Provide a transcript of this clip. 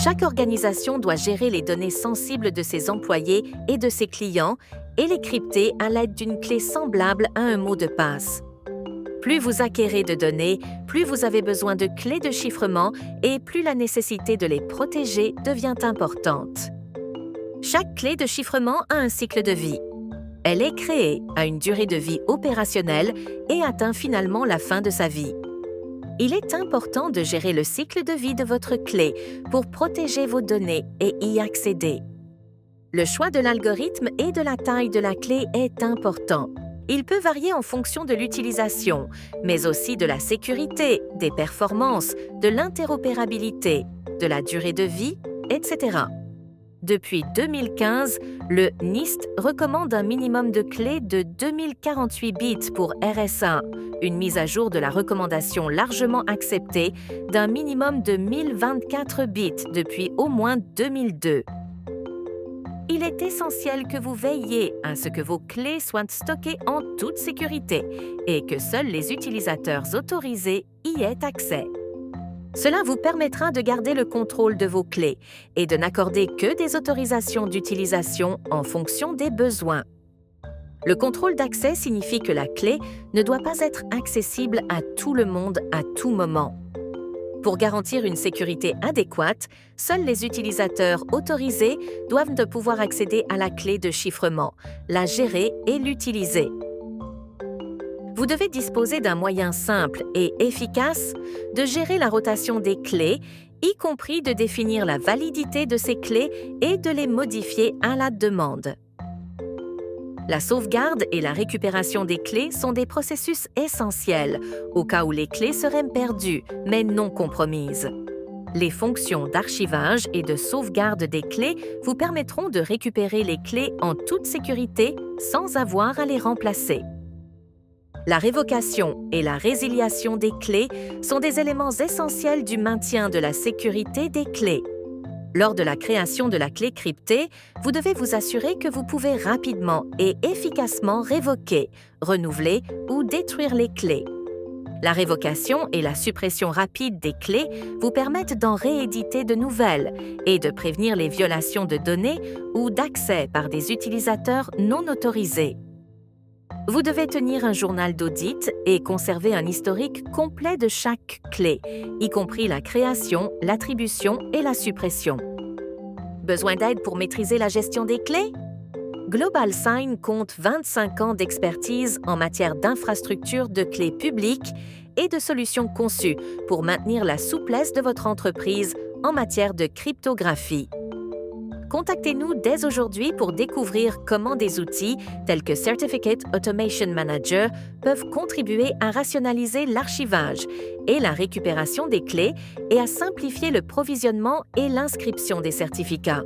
Chaque organisation doit gérer les données sensibles de ses employés et de ses clients et les crypter à l'aide d'une clé semblable à un mot de passe. Plus vous acquérez de données, plus vous avez besoin de clés de chiffrement et plus la nécessité de les protéger devient importante. Chaque clé de chiffrement a un cycle de vie. Elle est créée, a une durée de vie opérationnelle et atteint finalement la fin de sa vie. Il est important de gérer le cycle de vie de votre clé pour protéger vos données et y accéder. Le choix de l'algorithme et de la taille de la clé est important. Il peut varier en fonction de l'utilisation, mais aussi de la sécurité, des performances, de l'interopérabilité, de la durée de vie, etc. Depuis 2015, le NIST recommande un minimum de clés de 2048 bits pour RSA, une mise à jour de la recommandation largement acceptée d'un minimum de 1024 bits depuis au moins 2002. Il est essentiel que vous veilliez à ce que vos clés soient stockées en toute sécurité et que seuls les utilisateurs autorisés y aient accès. Cela vous permettra de garder le contrôle de vos clés et de n'accorder que des autorisations d'utilisation en fonction des besoins. Le contrôle d'accès signifie que la clé ne doit pas être accessible à tout le monde à tout moment. Pour garantir une sécurité adéquate, seuls les utilisateurs autorisés doivent de pouvoir accéder à la clé de chiffrement, la gérer et l'utiliser. Vous devez disposer d'un moyen simple et efficace de gérer la rotation des clés, y compris de définir la validité de ces clés et de les modifier à la demande. La sauvegarde et la récupération des clés sont des processus essentiels au cas où les clés seraient perdues, mais non compromises. Les fonctions d'archivage et de sauvegarde des clés vous permettront de récupérer les clés en toute sécurité sans avoir à les remplacer. La révocation et la résiliation des clés sont des éléments essentiels du maintien de la sécurité des clés. Lors de la création de la clé cryptée, vous devez vous assurer que vous pouvez rapidement et efficacement révoquer, renouveler ou détruire les clés. La révocation et la suppression rapide des clés vous permettent d'en rééditer de nouvelles et de prévenir les violations de données ou d'accès par des utilisateurs non autorisés. Vous devez tenir un journal d'audit et conserver un historique complet de chaque clé, y compris la création, l'attribution et la suppression. Besoin d'aide pour maîtriser la gestion des clés? GlobalSign compte 25 ans d'expertise en matière d'infrastructure de clés publiques et de solutions conçues pour maintenir la souplesse de votre entreprise en matière de cryptographie. Contactez-nous dès aujourd'hui pour découvrir comment des outils tels que Certificate Automation Manager peuvent contribuer à rationaliser l'archivage et la récupération des clés et à simplifier le provisionnement et l'inscription des certificats.